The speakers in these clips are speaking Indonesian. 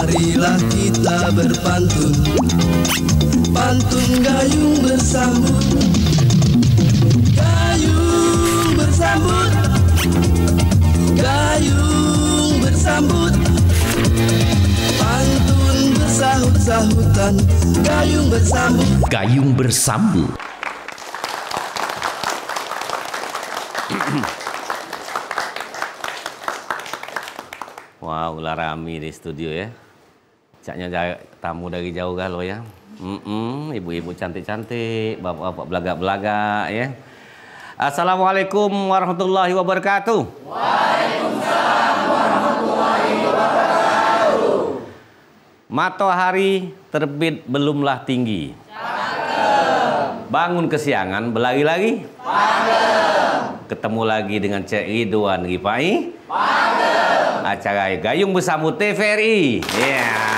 Marilah kita berpantun, pantun gayung bersambut, gayung bersambut, gayung bersambut, pantun bersahut-sahutan, gayung bersambut, gayung bersambut. Wow, ulah rame di studio ya. Caknya tamu dari jauh galau ya. Ibu-ibu cantik-cantik, bapak-bapak belaga-belaga ya. Assalamualaikum warahmatullahi wabarakatuh. Waalaikumsalam warahmatullahi wabarakatuh. Matahari terbit belumlah tinggi. Cakep. Bangun kesiangan belagi-lagi. Pagem. Ketemu lagi dengan Cek Ridwan Ripai. Pagem. Acara Gayung Bersambut TVRI. Ya.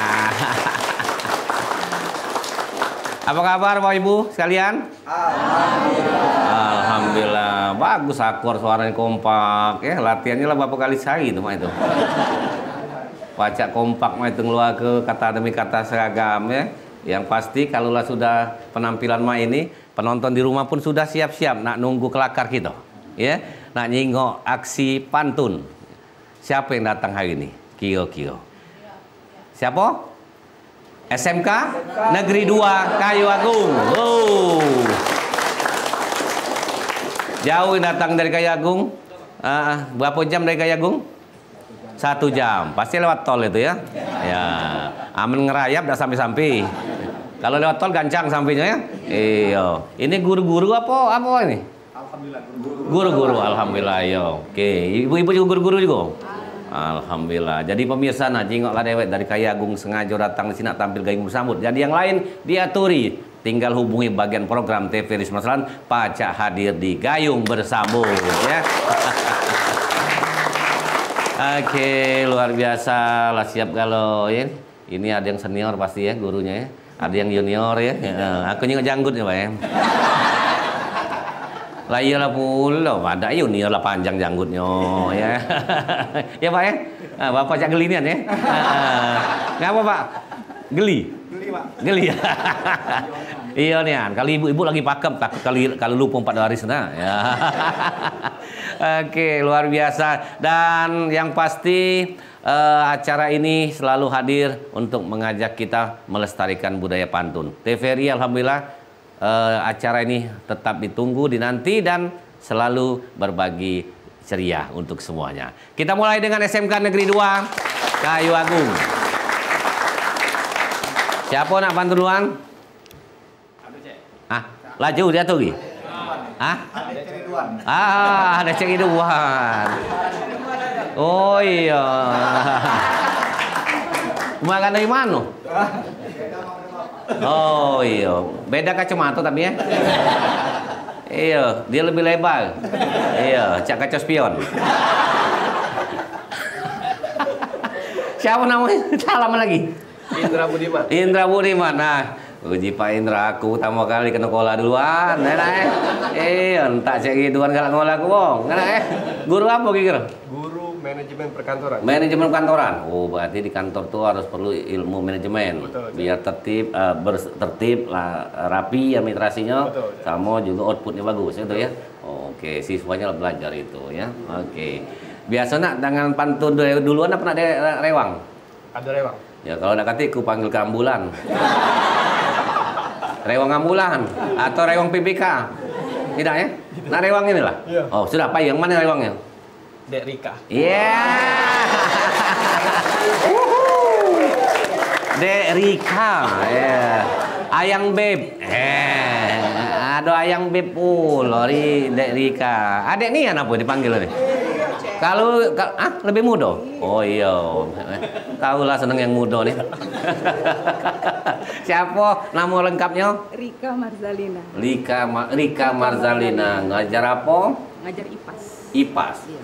Apa kabar Bapak Ibu sekalian? Alhamdulillah. Alhamdulillah. Bagus akor suaranya kompak ya. Latihannya lah beberapa kali sehari itu mah itu. Pacak kompak mah itu ngeluar ke kata demi kata seragam ya. Yang pasti kalau lah sudah penampilan mah ini, penonton di rumah pun sudah siap-siap nak nunggu kelakar kita. Ya, nak nyingok aksi pantun. Siapa yang datang hari ini? Kiro-kiro. Siapa? SMK Negeri 2 Kayu Agung. Oh. Jauh yang datang dari Kayu Agung. Berapa jam dari Kayu Agung? 1 jam. Pasti lewat tol itu ya. Ya. Aman ngerayap dah sampai-sampai. Kalau lewat tol gancang sampainya ya. Iya. Ini guru-guru apa ini? Alhamdulillah Guru-guru, alhamdulillah yo. Oke, ibu-ibu juga guru-guru juga. Alhamdulillah. Jadi pemirsa nah jingoklah dewek dari Kayu Agung sengaja datang di sini tampil gayung bersambut. Jadi yang lain diaturi. Tinggal hubungi bagian program TVRI Sumatera Pacak hadir di Gayung Bersambut ya. Oke, luar biasa lah siap galau ya. Ini ada yang senior pasti ya gurunya ya. Ada yang junior ya. Aku nyingok janggut ya Pak ya. Lah iyalah pula, ada junior lah panjang janggutnya ya. Ya Pak ya. Bapak cak gelinian ya. Ngapa Pak? Geli? Geli Pak. Geli ya. Iya nih, kali ibu-ibu lagi pakem takut kalau lupa 4 hari sana ya. Oke, luar biasa. Dan yang pasti acara ini selalu hadir untuk mengajak kita melestarikan budaya pantun. TVRI alhamdulillah acara ini tetap ditunggu, dinanti dan selalu berbagi ceria untuk semuanya. Kita mulai dengan SMK Negeri 2 Kayu Agung. Siapa nak pantun duluan? Laju dia tuh Gi? Ada Cek Ridwan. Oh iya. Makan dari mana? Oh iya, beda kacamata tapi ya. Iya, dia lebih lebar. Iya, cak kaca spion. Siapa namanya? Salam lagi. Indra Budiman. Indra Budiman. Nah, uji Pak Indra aku pertama kali kena kola duluan. Entak Cek Ridwan galak ngolah aku wong. Guru apa kira? Guru manajemen perkantoran. Manajemen kantoran. Oh, berarti di kantor tuh harus perlu ilmu manajemen. Betul. Biar tertib, tertib lah, rapi administrasinya, sama juga outputnya bagus itu ya. Oke, siswanya belajar itu ya. Oke. Biasanya dengan pantun duluan apa ada rewang? Ada rewang. Ya kalau nak kata aku panggil ke ambulan. Rewang ambulan atau rewang PBK. Tidak ya? Nah rewang ini lah. Iya. Oh, sudah apa yang mana rewangnya? Dek Rika. Iya. Dek Rika. Ayang Beb. Ada ayang Beb pula Dek Rika. Adek nih apa dipanggil nih? Kalau lebih muda. Oh iya. Tahu lah seneng yang muda nih. Siapa nama lengkapnya? Rika Marzalina. Rika Marzalina. Ngajar apa? Ngajar IPAS. IPAS. Iya.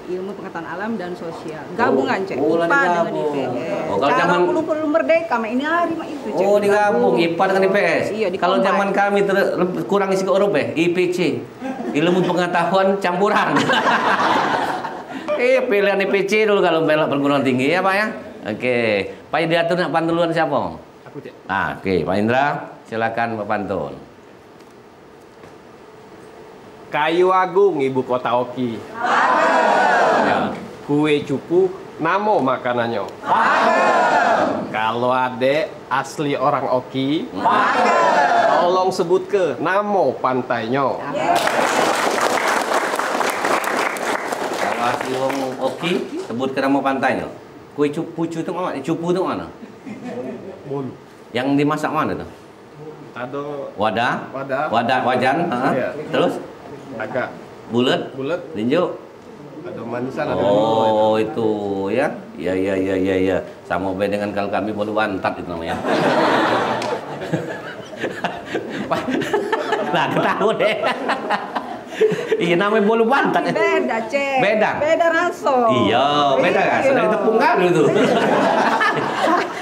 Ilmu pengetahuan alam dan sosial. Gabungan Cek. Oh, IPA dengan digabung. IPS. Oh, kalau Cara zaman belum merdeka, mah ini hari mah itu Cek. Oh, digabung IPA dengan IPS. Iya, kalau di-combine. zaman kami kurang isi ke huruf IPC. Ilmu pengetahuan campuran. Pilihan IPC dulu kalau belok perguruan tinggi ya Pak ya. Oke, Pak Indra tuh nak pantun duluan siapa? Aku cek. Oke, Pak Indra, silakan Pak pantun. Kayu Agung, ibu kota Oki. Ya. Kue cupu, namo makanannya. Kalau adek asli orang Oki, tolong sebut ke namo pantainya. Kalau asli wong Oki, sebut ke nama pantainya. Kue cupu itu mana? Cupu itu mana? Bolu. Yang dimasak mana tuh? Ada Wadah, wajan. Iya. Terus agak bulat, bulat, tinju. ada manisan, ada Oh, itu ya. Ya. Sama beda dengan kalau kami bolu wantat itu namanya. Nah, ketahuan deh. Iya namanya bolu wantat. Beda, Cek. Beda? Beda rasa. Iya, beda kan? Dari tepung kado itu.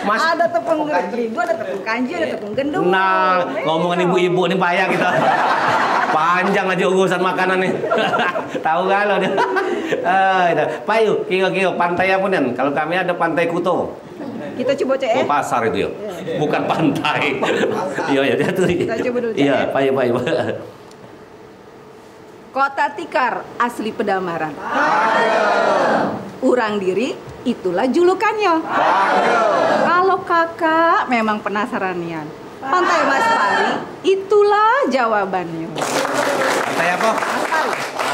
Mas, Ada tepung terigu, ada tepung kanji, ada tepung gendum. nah, ngomongin ibu-ibu ini payah kita. Panjang aja urusan makanan nih. Tahu kalau dia. Pak yuk, kira-kira pantai apa nih? Kalau kami ada pantai Kuto. Kita coba Cek. Oh, pasar itu ya. Bukan pantai. Iya, jatuh. Kita coba dulu, Cek. Iya, Pak yuk. Kota Tikar asli Pedamaran. Urang diri, itulah julukannya. Kalau kakak memang penasaranian, Pantai Mas Pari, itulah jawabannya. Pantai apa?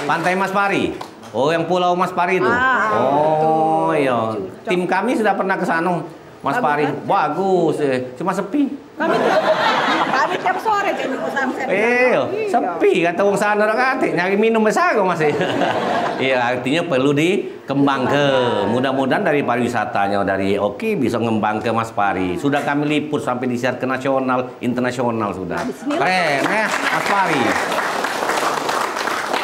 Pantai Mas Pari. Oh, yang Pulau Mas Pari itu. Oh, betul. iya. Cocok. Tim kami sudah pernah ke sana, Mas Bagus, Pari. kan? Bagus, cuma sepi. Kami tiap sore Cek minggu sampai. Sepi kata wong sana orang kate nyari minum besar kok masih. Iya, artinya perlu dikembangkan. Mudah-mudahan dari pariwisatanya dari Oki bisa ngembang ke Mas Pari. Sudah kami liput sampai disiar ke nasional, internasional sudah. Keren ya, Mas Pari.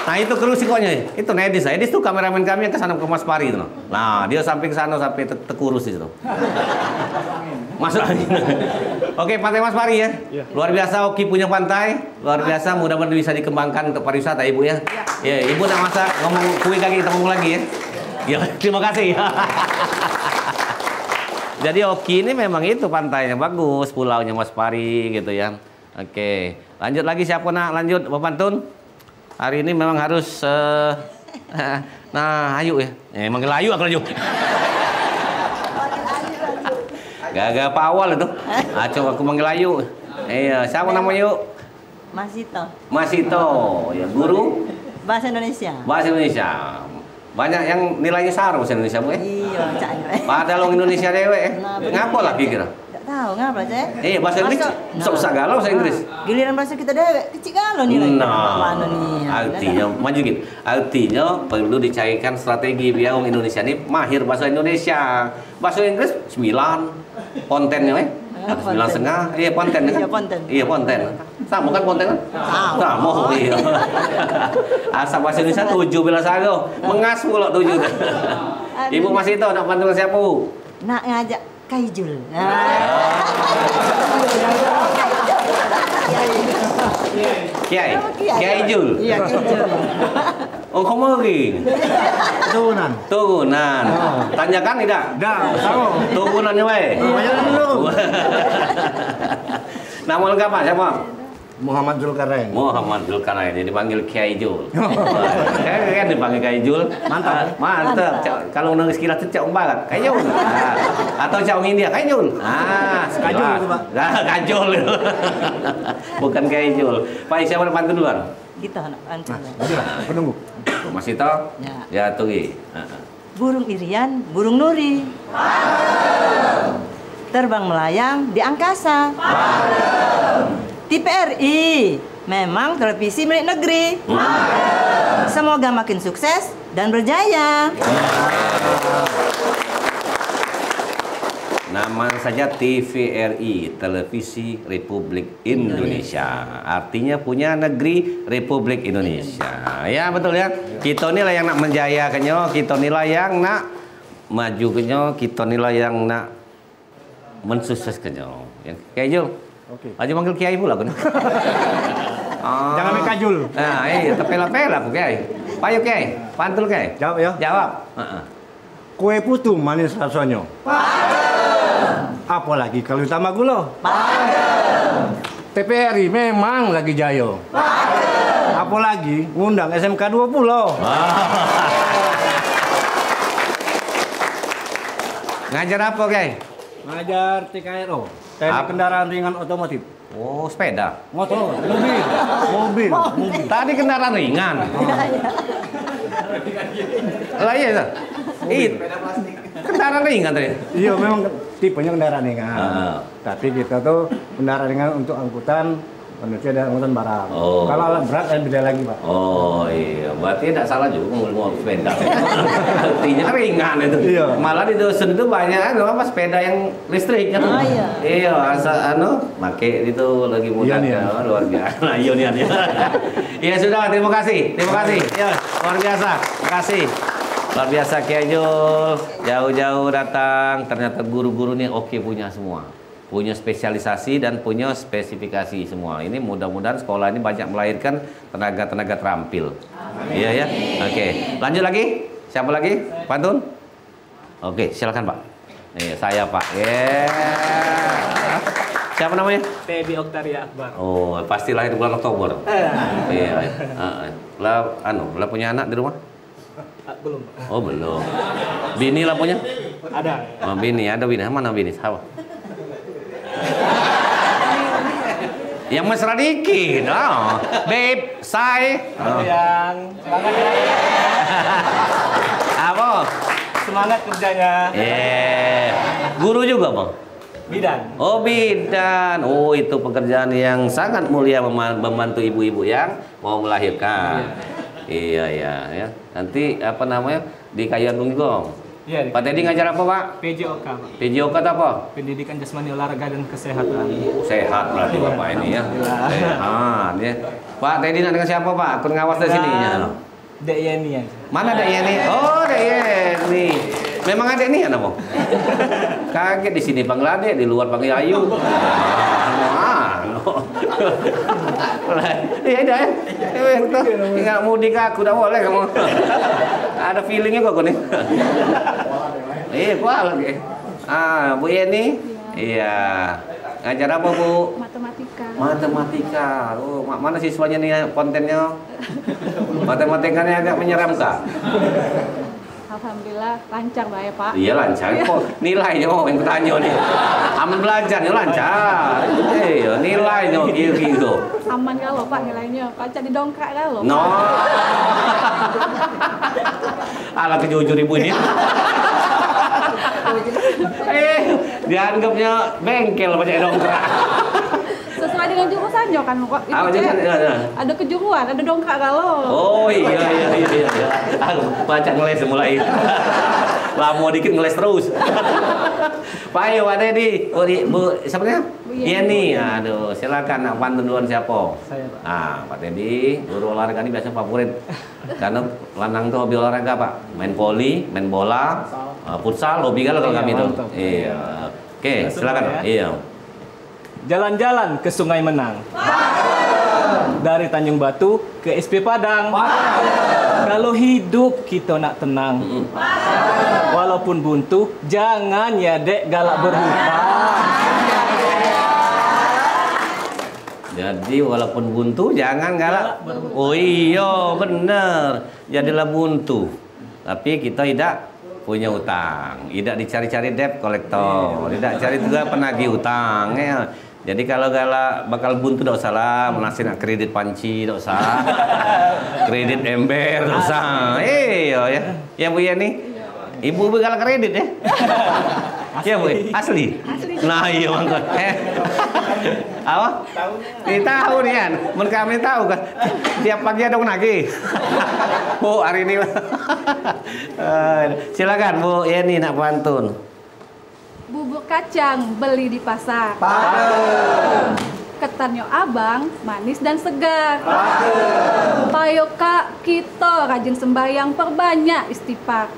Nah itu kerusikonnya, itu Nedis. Nedis tuh kameramen kami yang kesana ke Mas Pari itu. Nah dia sampai ke sana sampai terkurus itu. Masuk angin. Oke, Pantai Mas Pari ya. Luar biasa Oki punya pantai. Luar biasa, mudah-mudahan bisa dikembangkan untuk pariwisata Ibu ya. Ya, Ibu nak masak ngomong kue kaki kita ngomong lagi ya. Ya, terima kasih. Jadi Oki ini memang itu pantainya bagus, pulaunya Mas Pari gitu ya. Oke, lanjut lagi siapa nak lanjut Bapak Pantun? Hari ini memang harus nah, ayu ya. Manggil ayu aku lanjut. Gak apa awal itu. Coba aku manggil ayu. Iya, siapa namanya yuk? Masito. Masito, ya guru Bahasa Indonesia. bahasa Indonesia. Banyak yang nilainya sarung bahasa Indonesia Bu ya. Iya, Cak. Padahal orang Indonesia dewe ya. Ngapa lagi kira? Enggak tahu ngapa, Cak. Iya, bahasa Inggris. Susah galau bahasa Inggris. Giliran bahasa kita dewek kecil galau nilainya. Mana nih? Artinya maju gitu. Artinya perlu dicarikan strategi biar orang Indonesia ini mahir bahasa Indonesia. Bahasa Inggris 9 kontennya ya. 9,5. Iya, konten kan? Iya, konten. Iya, konten. Sama kan konten kan? Sama. Iya. Asal bahasa Indonesia 7 bila sago. Mengas pula 7. Ibu masih tahu nak pantun siapa, Bu? Nak ngajak Kaijul. Kiai Jul. Iya, Kaijul. Oh, kamu lagi? Turunan. Turunan. Tanyakan tidak? Dah, sama. Turunannya wae. Banyak dulu. Nama lengkap apa? Siapa? Muhammad Zulkarnain. Muhammad Zulkarnain, dipanggil Kiai Jul. Kan dipanggil Kiai Jul. Mantap. Mantap. Kalau nulis kilat itu Cak Barat, Kiai Jul. Atau Cak India, Kiai Jul. Kajul itu, Pak. Kajul. Bukan Kiai Jul. Pak, siapa yang pantun duluan? Kita anak pantun. Penunggu. Masih tahu? Ya. Ya, tunggu. Burung irian, burung nuri. Terbang melayang di angkasa. TVRI memang televisi milik negeri. Semoga makin sukses dan berjaya. Nama saja TVRI, Televisi Republik Indonesia. Artinya punya negeri Republik Indonesia. Ya betul ya. Kita inilah yang nak menjayakannya, kita inilah yang nak majukannya, kita inilah yang nak mensukseskannya. Ya, Kiai Jul. Oke. Aja manggil Kiai pula kan. Jangan main kajul. Nah, iya, tepela-pela aku Kiai. Payo Kiai, pantul Kiai. Jawab ya. Jawab. Kue putu manis rasanya. Apalagi kalau ditambah gula. TPRI memang lagi jayo. Apalagi ngundang SMK 20. Ngajar apa, Kay? Ngajar TKRO, teknik kendaraan ringan otomotif. Oh, sepeda. Motor, mobil. Tadi kendaraan ringan. Lah iya, Sir. Kendaraan ringan tadi. Iya, memang tipenya kendaraan ringan. Ah. Tapi kita tuh kendaraan ringan untuk angkutan manusia dan angkutan barang. Oh. Kalau alat berat kan beda lagi, Pak. Oh iya, berarti tidak salah juga mau sepeda. Artinya ringan itu. Iya. Malah di dusun itu banyak apa sepeda yang listrik kan. Oh, iya. Iya, asal make itu lagi mudah Ionian. luar biasa. Nah, Ionian ya. Iya sudah, terima kasih. Terima kasih. Ya, luar biasa. Terima kasih. Luar biasa Kiai Jul. Jauh-jauh datang, ternyata guru-guru ini oke punya semua. Punya spesialisasi dan punya spesifikasi semua. Ini mudah-mudahan sekolah ini banyak melahirkan tenaga-tenaga terampil. Iya ya. Oke. Lanjut lagi. Siapa lagi? Pantun? Oke, silakan Pak. Saya Pak. Siapa namanya? Teddy Oktaria Akbar. Oh, pasti lahir bulan Oktober. Iya. Lah punya anak di rumah? Belum. Oh, belum. Bini lah punya? Ada. Oh, bini, ada bini. Mana bini? Siapa? Yang mesra dikit. Oh, babe, say. Oh. Yang semangat ya. Apa? Semangat kerjanya. Guru juga, Bang? Bidan. Oh, bidan. Oh, itu pekerjaan yang sangat mulia membantu ibu-ibu yang mau melahirkan. Iya, ya. Nanti apa namanya? Di Kayan Lunggong. Iya. Pak Teddy ngajar apa, Pak? PJOK, Pak. PJOK apa? Pendidikan Jasmani Olahraga dan Kesehatan. Sehat berarti Bapak ini ya. Sehat ya. Pak Teddy nak dengan siapa, Pak? Aku ngawas dari sini ya. Dek Yeni aja. Mana Dek Yeni? Oh, Dek Yeni. Memang ada ini ya, Namo? Kaget di sini panggil Adek, di luar panggil Ayu. Iya dah ya. Enggak mudik aku dah boleh kamu. Ada feelingnya kok nih. Kual lagi. Bu Yeni. Iya. Ngajar apa, Bu? Matematika. Matematika. Oh, mana siswanya nih kontennya? Matematikanya agak menyeramkan. Alhamdulillah lancar Pak ya Pak. Iya lancar kok. Nilainya yang bertanya nih. Aman belajarnya lancar. Iya, nilainya gitu. Aman kalau Pak nilainya. Lancar didongkrak kalau. No. Ala kejujur ibu ini. Dianggapnya bengkel banyak dongkrak. Sesuai dengan jurusannya kan kok. Apa jurusan? Ada kejuruan, ada dongkrak kalau. Oh iya. Aku baca ngeles mulai. Lama dikit ngeles terus. Pak Ayo, Pak Teddy. Bu, siapa namanya? Bu Yeni. Yeni. Aduh, silakan nak pantun duluan siapa? Saya, Pak. Pak Teddy, guru olahraga ini biasa favorit. Karena lanang tuh hobi olahraga, Pak. Main voli, main bola, futsal, hobi kalau kami tuh. Mantap. Iya. Oke, silakan. Ya. Iya. Jalan-jalan ke Sungai Menang. Dari Tanjung Batu ke SP Padang. Kalau hidup kita nak tenang. Walaupun buntu, jangan ya dek galak berhutang. Jadi walaupun buntu jangan galak. Oh iya bener. Jadilah buntu. Tapi kita tidak punya utang. Tidak dicari-cari debt collector. Tidak cari juga penagih utang. Ya. Jadi kalau galak bakal buntu tidak usah lah. Menasih nak kredit panci tidak usah. Kredit ember tidak usah. Iya ya. Ya Bu Yeni. Ibu galak kredit ya. Iya Bu, asli. Nah iya mangkot. Apa? Tahu nih kan. Men kami tahu kan. Tiap pagi ada nagih. Bu hari ini. Silakan Bu Yeni nak pantun. Bubur kacang beli di pasar. Ketannya abang, manis dan segar. Payo kak, kita rajin sembahyang perbanyak istighfar.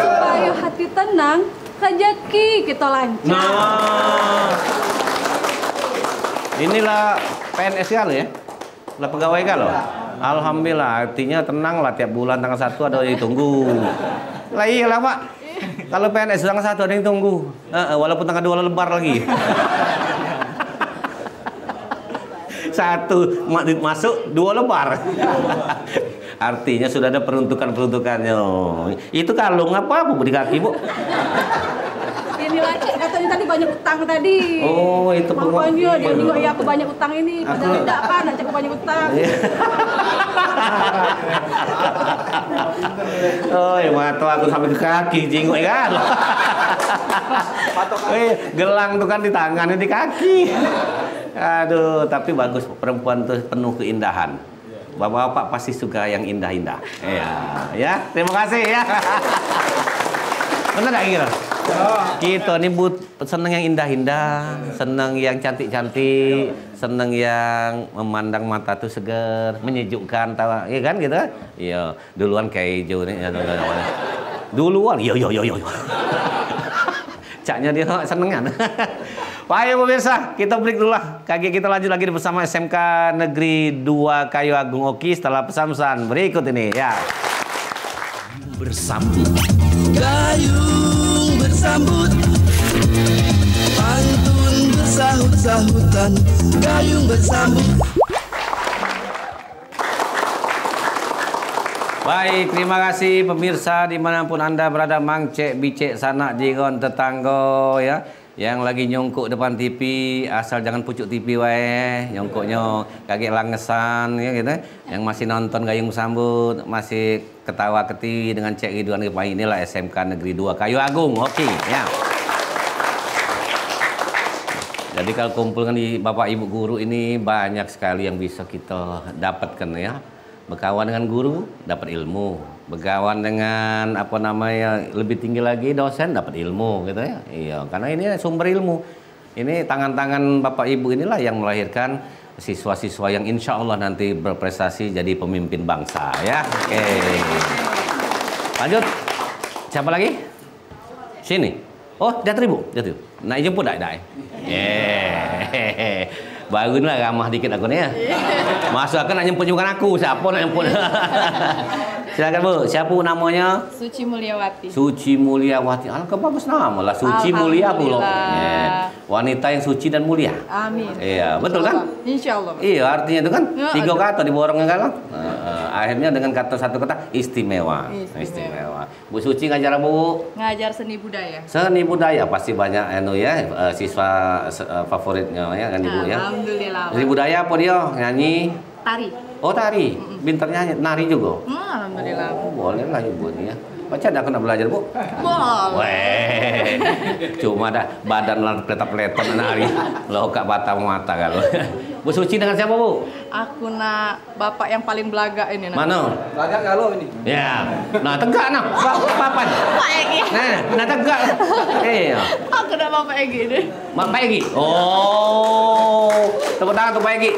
Supaya hati tenang, rezeki kita lancar. Nah, inilah PNS kan ya, lah pegawai kan loh. Alhamdulillah, artinya tenang lah tiap bulan tanggal 1 ada yang ditunggu. Lah iyalah Pak, Kalau PNS sedang satu ada yang tunggu. Walaupun tanggal 2 lebar lagi. Satu masuk 2 lebar. Artinya sudah ada peruntukannya. Itu kalung apa Bu di kaki, Bu? Ini lagi katanya tadi banyak utang tadi. Oh, itu makanya dia juga ya aku banyak utang ini. Padahal tidak kan, aku banyak utang. Oh, ya mata aku sampai ke kaki jenggot kan. Gelang tuh kan di tangan, di kaki. Aduh, tapi bagus, perempuan tuh penuh keindahan. Bapak-bapak pasti suka yang indah-indah. Ya, terima kasih ya. Benar nggak kira? Kita nih seneng yang indah-indah, seneng yang cantik-cantik, seneng yang memandang mata tuh seger, menyejukkan, tawa, iya kan gitu? Iya, duluan kayak hijau nih, duluan, yo. Caknya dia senengan. Baik pemirsa, kita break dulu lah. Kita lanjut lagi bersama SMK Negeri 2 Kayu Agung Oki setelah pesan-pesan berikut ini ya. Bersambut gayung bersambut, pantun bersahut-sahutan, gayung bersambut. Baik, terima kasih pemirsa dimanapun Anda berada, mangcek, bicek, sanak, jigon, tetangga ya. Yang lagi nyongkok depan TV, asal jangan pucuk TV wae, nyongkoknya kaget langesan ya gitu. Yang masih nonton gayung sambut, masih ketawa ketiwi dengan Cek Ridwan Kepai, inilah SMK Negeri 2 Kayu Agung. Oke, ya. Jadi kalau kumpulkan di Bapak Ibu guru ini banyak sekali yang bisa kita dapatkan ya. Berkawan dengan guru dapat ilmu, berkawan dengan apa namanya lebih tinggi lagi dosen dapat ilmu gitu ya. Iya, karena ini sumber ilmu. Ini tangan-tangan Bapak Ibu inilah yang melahirkan siswa-siswa yang insya Allah nanti berprestasi jadi pemimpin bangsa ya. Oke. Lanjut. Siapa lagi? Sini. Oh, dia Bu. Dia tuh. Naik jemput dah. Baru lah ramah dikit aku nih ya. Masuk aku nak jemput bukan aku, siapa nak jemput? Silakan Bu, siapa namanya? Suci Mulyawati. Suci Mulyawati. Alangkah bagus nama lah, Suci Mulia pula. Wanita yang suci dan mulia. Amin. Iya, betul kan? Insya Allah. Iya, artinya itu kan Ya, 3 kata diborongnya kan? Akhirnya dengan satu kata istimewa. Istimewa. Bu Suci ngajar Bu? Ngajar seni budaya. Seni budaya pasti banyak siswa favoritnya ya kan Ibu ya. Alhamdulillah. Seni budaya apa dia? Nyanyi? Tari. Oh tari. Pintar nyanyi, nari juga. Alhamdulillah. Oh, boleh lah Ibu nih ya. Baca dah kena belajar Bu? Boleh. Weh, cuma dah badan peletot-peletot nari. Lo kak batang mata kalau. Bu Suci dengan siapa Bu? Aku nak bapak yang paling belaga ini. Mana? Agak galau ini. Ya, nah tegak nah, papan. Pak Egi. Nah tegak. Iya. Aku nak bapak Egi ini. Pak Egi. Oh, tepuk tangan untuk Pak Egi.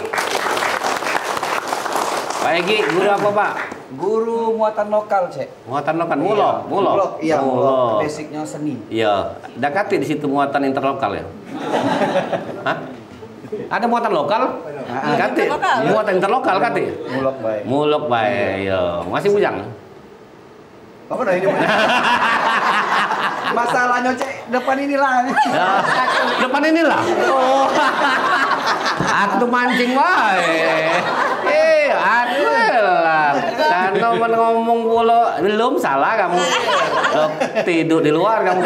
Pak Egi, guru apa Pak? Guru muatan lokal, Cek. Muatan lokal, mulok. Iya, mulok. Basicnya seni. Iya, ada kati di situ muatan interlokal ya? Hah? Ada muatan lokal? Kati, muatan interlokal kati? Mulok baik. Mulok baik, ya. Masih bujang? Apa dah ini? Masalahnya, Cek, depan inilah. Ya, depan inilah. Oh. Aku tuh mancing wae. Aduh lah. Karena ngomong pula belum salah kamu. Tidur di luar kamu.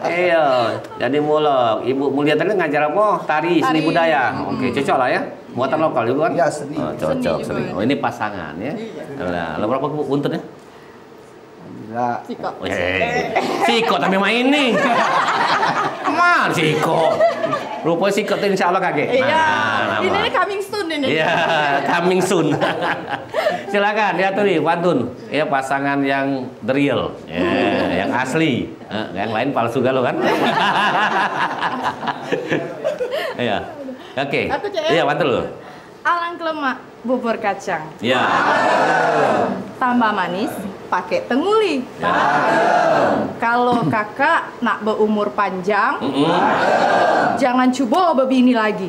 Iya. Jadi mulok. Ibu Mulia tadi ngajar apa? Tari, seni budaya. Oke, cocok lah ya. Muatan lokal juga kan? Ya, seni. Oh, cocok seni. Oh, ini pasangan ya. Nah, lo berapa buntutnya? Enggak. Siko tapi main nih. Mana Siko? Rupanya Siko tuh insya Allah kakek. Iya. Ini coming soon ini. Iya, coming soon. Silakan ya tuh nih pantun. Ya pasangan yang the real, yang asli. Yang lain palsu galau kan? Iya. Oke. Iya pantun lo. Alang lemak bubur kacang. Iya. Tambah manis pakai tenguli. Kalau kakak nak berumur panjang, jangan coba berbini lagi.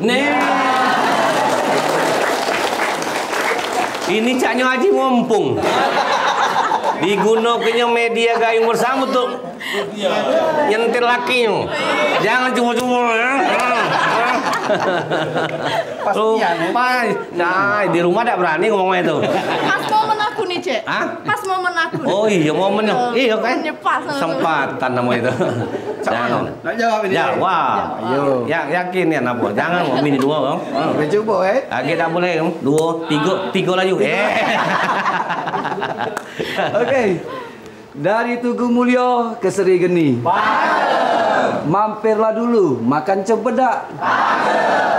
Ini caknya Haji mumpung. Digunakannya media gayung bersambut tuh Nyentil lakinya. Jangan cuma-cuma. Lupa. Nah, di rumah tidak berani ngomongnya itu. Pas momen aku nih, Cek. Hah? Pas momen aku. Oh iya momennya. Iya kan? Pas. Sempatan namanya itu. Jangan. Nak jawab ini. Jawab. Ayo. Yakin ya Nabo. Jangan mau bini dua bang. Kita coba Lagi tak boleh bang. Dua, tiga lagi. Oke. Dari Tugu Mulyo ke Seri Geni. Mampirlah dulu makan cempedak.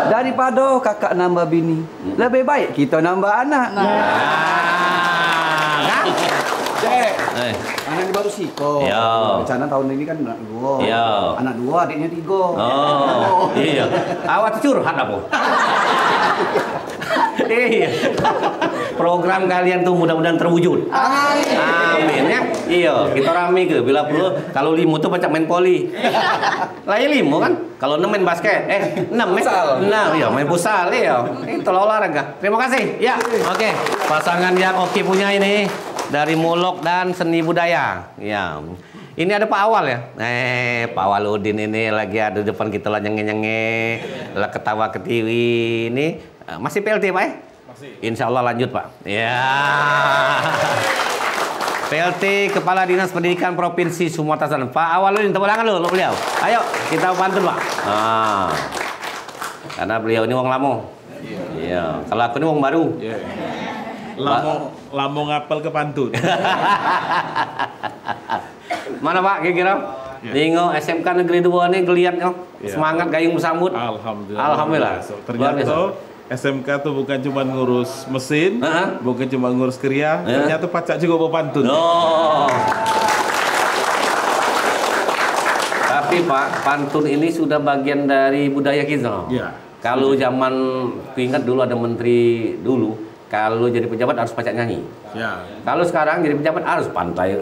Daripada kakak nambah bini, lebih baik kita nambah anak. Cek. Anak ini baru siko. Yo. Rencana tahun ini kan anak dua. Yo. Anak dua, adiknya 3. Oh, iya. Awak curhat apa? Iya. Program kalian tuh mudah-mudahan terwujud. Amin ya. Iya, kita rame ke bila perlu kalau 5 tuh macam main poli. Lah ya 5 kan. Kalau 6 main basket. 6 Nah, iya main futsal ya. Itu olahraga. Terima kasih. Ya, oke. Pasangan yang oke punya ini dari Mulok dan Seni Budaya. Ya. Ini ada Pak Awal ya. Pak Awaludin ini lagi ada di depan kita lah nyenge-nyenge, lah ketawa ketiwi ini. Masih PLT Pak ya? Masih. Insya Allah lanjut Pak. Ya. PLT Kepala Dinas Pendidikan Provinsi Sumatera Selatan. Pak Awaludin, tepuk tangan dulu untuk beliau. Ayo kita bantu Pak. Karena beliau ini wong lamo. Iya. Kalau aku ini wong baru. Lamo ngapel ke pantun. Mana Pak kira-kira? Ningo SMK Negeri 2 ini geliatnya semangat gayung bersambut. Alhamdulillah. Ternyata SMK tuh bukan cuma ngurus mesin, bukan cuma ngurus kriya, ternyata pacak juga bawa pantun. Tapi Pak, pantun ini sudah bagian dari budaya kita. Kalau zaman ingat dulu ada menteri dulu, kalau jadi pejabat harus pacak nyanyi. Kalau sekarang jadi pejabat harus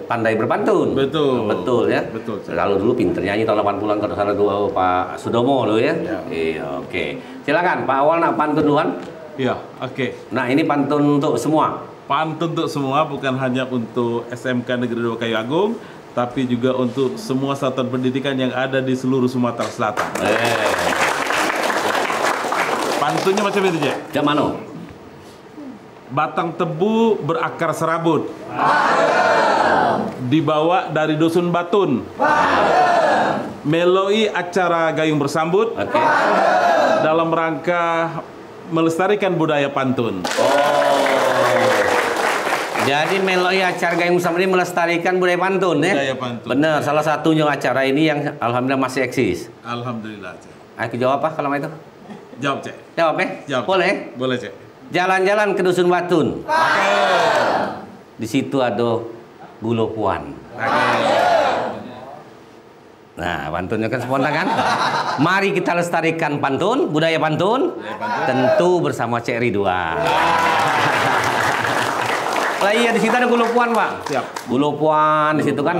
pandai berpantun. Betul ya. Kalau dulu pinter nyanyi tahun 80-an kalau salah dua Pak Sudomo loh ya. Iya, oke. Silakan Pak Awal nak pantun duluan. Iya, oke. Nah, ini pantun untuk semua. Pantun untuk semua bukan hanya untuk SMK Negeri 2 Kayu Agung, tapi juga untuk semua satuan pendidikan yang ada di seluruh Sumatera Selatan. Pantunnya macam itu, Cek. Yang mana? Batang tebu berakar serabut. Dibawa dari dusun Batun. Meloi acara gayung bersambut. Dalam rangka melestarikan budaya pantun. Jadi meloi acara gayung bersambut ini melestarikan budaya pantun ya. Budaya pantun. Benar, salah satunya acara ini yang alhamdulillah masih eksis. Alhamdulillah, Cek. Aku jawab apa kalau itu? Jawab, Cek. Jawab ya? Jawab. Boleh? Boleh, Cek. Jalan-jalan ke dusun Batun. Di situ ada Bulo Puan. Nah, pantunnya kan spontan kan? Mari kita lestarikan pantun, budaya pantun, tentu bersama Cek Ridwan. Lah iya di situ ada Bulo Puan, Pak. Siap. Bulo Puan di situ kan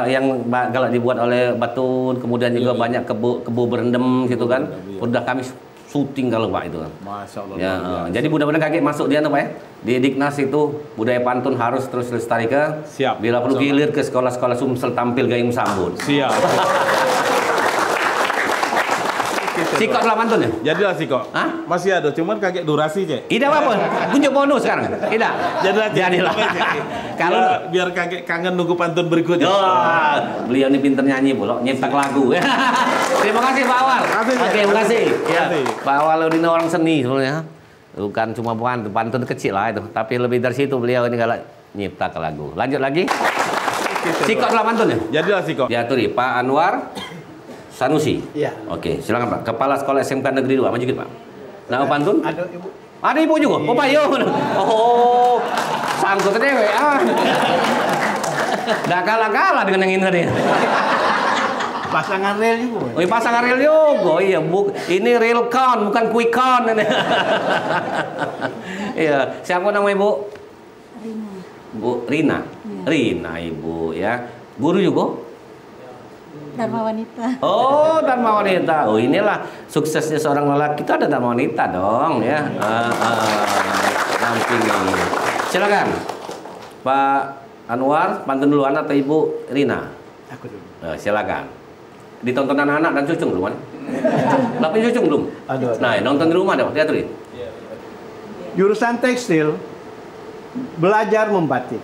yang galak dibuat oleh Batun, kemudian juga banyak kebu berendam gitu kan. Udah kami syuting kalau Pak itu kan. Masya Allah. Ya, jadi mudah-mudahan kaget masuk dia Pak ya. Di Diknas itu budaya pantun harus terus lestarikan. Siap. Bila perlu gilir ke sekolah-sekolah Sumsel tampil gayung sambut. Siap. Sikok dalam pantun ya? Jadilah Sikok. Hah? Masih ada, cuman kaget durasi, Cek. Tidak apa-apa. Tunjuk bonus sekarang. Tidak. Jadilah. Kalau biar kakek kangen nunggu pantun berikutnya. Beliau ini pinter nyanyi, bolok nyetak lagu. Terima kasih Pak Awal. Oke, terima kasih. Ya, Pak Awal ini orang seni sebenarnya. Bukan cuma pantun kecil lah itu, tapi lebih dari situ beliau ini kalau nyipta ke lagu. Lanjut lagi. Sikok dalam pantun ya? Jadilah Sikok. Ya tuh Pak Anwar Sanusi. Iya. Oke, silakan Pak. Kepala Sekolah SMK Negeri 2. Maju dikit Pak. Nama pantun? Ada Ibu. Ada ibu juga? Oh, Pak Yo. Oh, sangkut dewe. Dah kalah-kalah dengan yang ini tadi. Pasangan rel juga. Oh, pasangan rel juga. Iya, ini real con, bukan quick con. Iya, siapa nama Ibu? Rina. Bu Rina. Rina Ibu ya. Guru juga? Dharma Wanita. Oh, Dharma Wanita. Oh, inilah suksesnya seorang lelaki itu ada Dharma Wanita dong ya. Nampingi. Silakan. Pak Anwar, pantun duluan atau Ibu Rina? Aku dulu. Silakan. Ditonton anak-anak dan cucu belum? Lapin cucu belum? Aduh. Nah, nonton di rumah dong. Lihat tuh. Jurusan tekstil belajar membatik.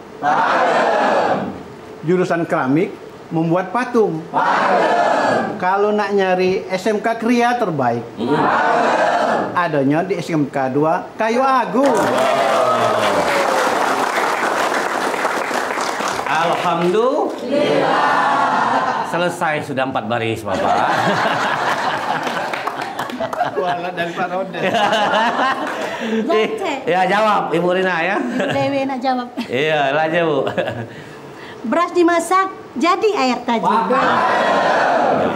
Jurusan keramik membuat patung. Kalau nak nyari SMK Kria terbaik, adanya di SMK 2 Kayu Agung. Alhamdulillah. Selesai sudah 4 baris, Bapak. Kuala dari Pak Ronde. Ya, jawab Ibu Rina ya. Dewi nak jawab. Iya, aja Bu. Beras dimasak, jadi air taji.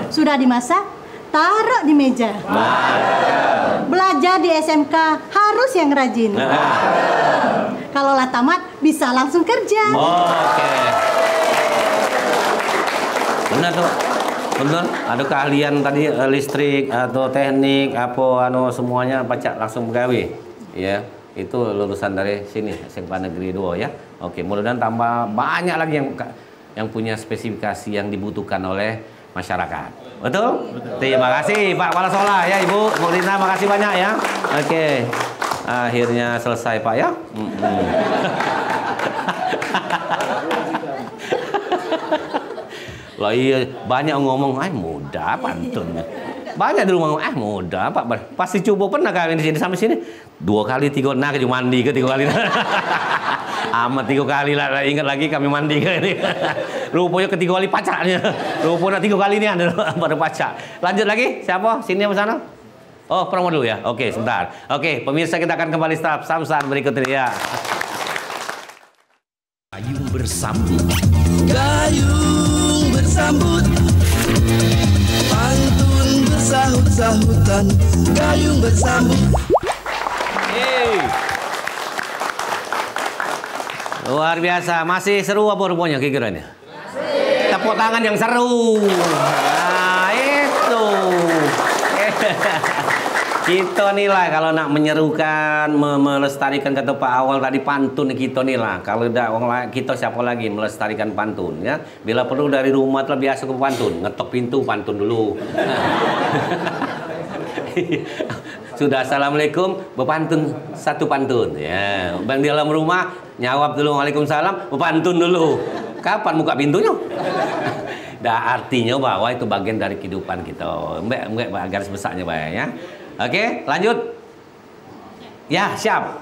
Sudah dimasak, taruh di meja. Belajar di SMK harus yang rajin. Kalau lah tamat, bisa langsung kerja. Oke. Benar tuh. Benar. Ada keahlian tadi listrik atau teknik apa semuanya pacak langsung pegawai. Ya. Itu lulusan dari sini SMK Negeri 2 ya. Oke, mudah-mudahan tambah banyak lagi yang punya spesifikasi yang dibutuhkan oleh masyarakat. Betul? Terima kasih Pak Kepala Sekolah ya Ibu. Bu Rina makasih banyak ya. Oke. Akhirnya selesai Pak ya. Lah iya banyak ngomong mudah pantunnya. Banyak di rumah mudah Pak. Pasti coba pernah kawin di sini sampai sini 2 kali 3 nah ke mandi ke 3 kali. Amat 3 kali lah ingat lagi kami mandi ke ini. Rupanya ke 3 kali pacarnya. Rupanya 3 kali ini ada pada pacar. Lanjut lagi siapa? Sini apa sana? Oh, promo dulu ya. Oke, sebentar. Oke, pemirsa kita akan kembali start samsan berikut ini ya. Gayung bersambut. Gayung bersambut. Pantun bersahut-sahutan. Gayung bersambut. Luar biasa, masih seru apa rupanya kira-kiranya? Tepuk tangan yang seru. Nah, itu. Kita nilai kalau nak menyerukan, melestarikan kata Pak awal tadi pantun kita nilai. Kalau tidak orang lain kita siapa lagi melestarikan pantun ya. Bila perlu dari rumah telah biasa ke pantun, ngetok pintu pantun dulu. Sudah assalamualaikum berpantun satu pantun ya. Bang di dalam rumah nyawab dulu waalaikumsalam berpantun dulu. Kapan buka pintunya? Dah artinya bahwa itu bagian dari kehidupan kita. Mbak garis besarnya Pak ya. Oke, lanjut. Ya, siap.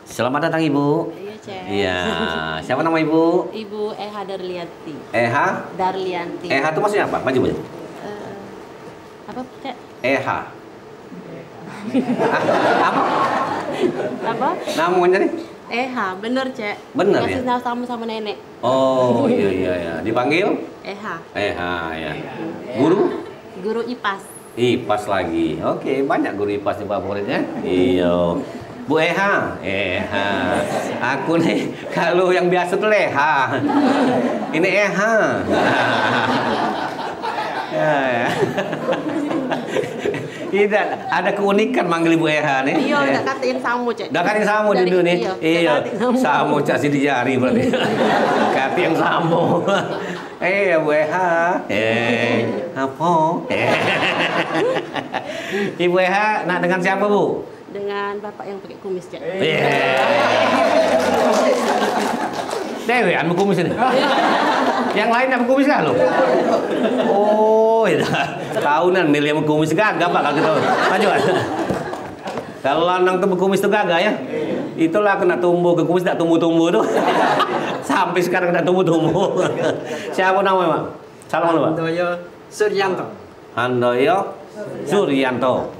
Selamat datang Ibu. Iya, Cek. Iya. Siapa nama Ibu? Ibu Eha Darlianti. Eha? Darlianti. Eha itu maksudnya apa? Maju. Apa, Cek? Eha. Apa? Apa? Namanya nih? Eha, bener, Cek. Bener ya? Kasih tamu sama nenek. Oh, iya. Dipanggil? Eha. Eha, ya. Guru? Guru IPAS. IPAS lagi. Oke, banyak guru IPAS di favoritnya. Iya. Bu Eha. Aku nih kalau yang biasa tuh Leha. Ini Eha. Ya. Tidak, ada keunikan manggil Ibu Eha nih. Iya, udah katain samu, Cek. Udah katain samu di dunia nih. Iya. Samu cak si di jari berarti. Kati yang samu. Bu Eha. Apa? Ibu Eha, nak dengan siapa, Bu? Dengan bapak yang pakai kumis, Cek. Dewe, anu kumis ini. Yang lain apa kumis kan lo? Oh, iya. Tahunan milih yang kumis gagah Pak kalau gitu. Maju. Kalau lanang tuh kumis tuh gagah ya. Itulah kena tumbuh ke kumis tak tumbuh-tumbuh tuh. Sampai sekarang tak tumbuh-tumbuh. Siapa namanya, Pak? Salam lu, Pak. Handoyo Suryanto. Handoyo Suryanto.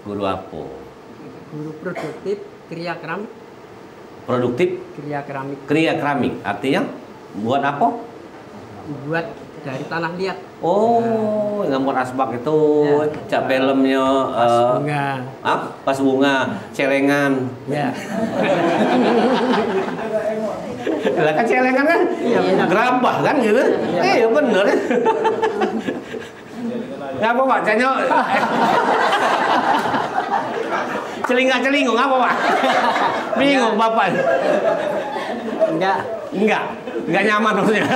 Guru apa? Guru produktif kriya keramik. Produktif? Kriya keramik. Kriya keramik. Artinya buat apa? Buat dari tanah liat. Oh, gambar asbak itu, cak filmnya pas bunga. Pas bunga, celengan. Ya. Lah kan celengan kan? Iya, gerabah kan gitu. Iya bener. Ngapa Pak? Canyo. Celinga-celingung ngapa Pak? Bingung Bapak. Enggak. Enggak nyaman maksudnya.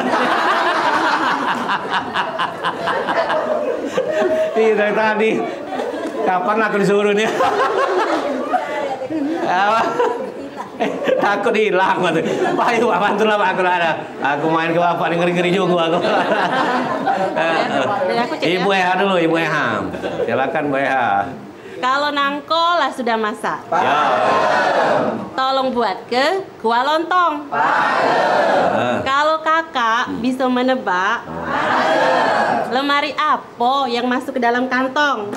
Iya dari tadi. Kapan aku disuruh nih? Takut hilang Pak. Pak, yuk Pak, bantulah Pak. Aku main ke Bapak nih, ngeri-ngeri juga aku. Ibu Eha dulu, Ibu Eha. Silakan Bu Eha. Kalau nangko lah sudah masak. Ya. Tolong buat ke kuah lontong. Kalau kakak bisa menebak lemari apa yang masuk ke dalam kantong?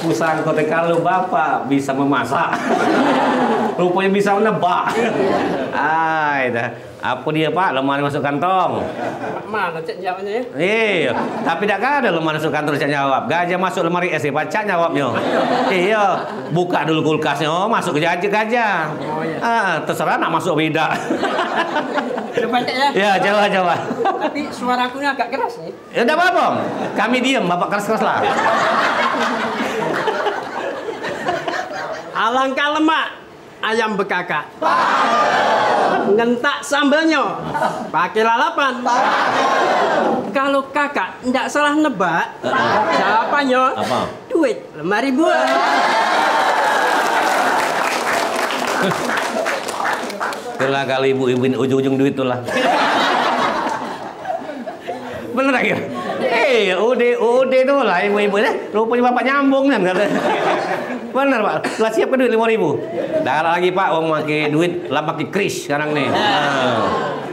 Pusang kote kalau Bapak bisa memasak. Rupanya bisa menebak. Dah. Apa dia Pak? Lemari masuk kantong. Mana cek jawabnya ya? Iya, tapi tidak ada lemari masuk kantor Cak jawab. Gajah masuk lemari es, Pak Cak jawabnya. Iya, buka dulu kulkasnya, masuk ke gajah. Terserah nak masuk beda. Coba cek ya. Ya, coba. Tapi suaraku ini agak keras nih. Ya udah apa-apa. Kami diam, Bapak keras-keras lah. Alangkah lemak ayam bekakak. Ngentak sambalnya pakai lalapan. Kalau kakak tidak salah nebak, jawabannya apa? Duit lemari buah. Itulah kali ibu-ibu ujung-ujung duit itulah. Bener aja. Udah tuh lah ibu-ibu deh. Rupanya Bapak nyambung kan kata. Bener Pak. Lah siap ke duit 5.000. Dah lagi Pak, wong pakai duit lah pakai kris sekarang nih.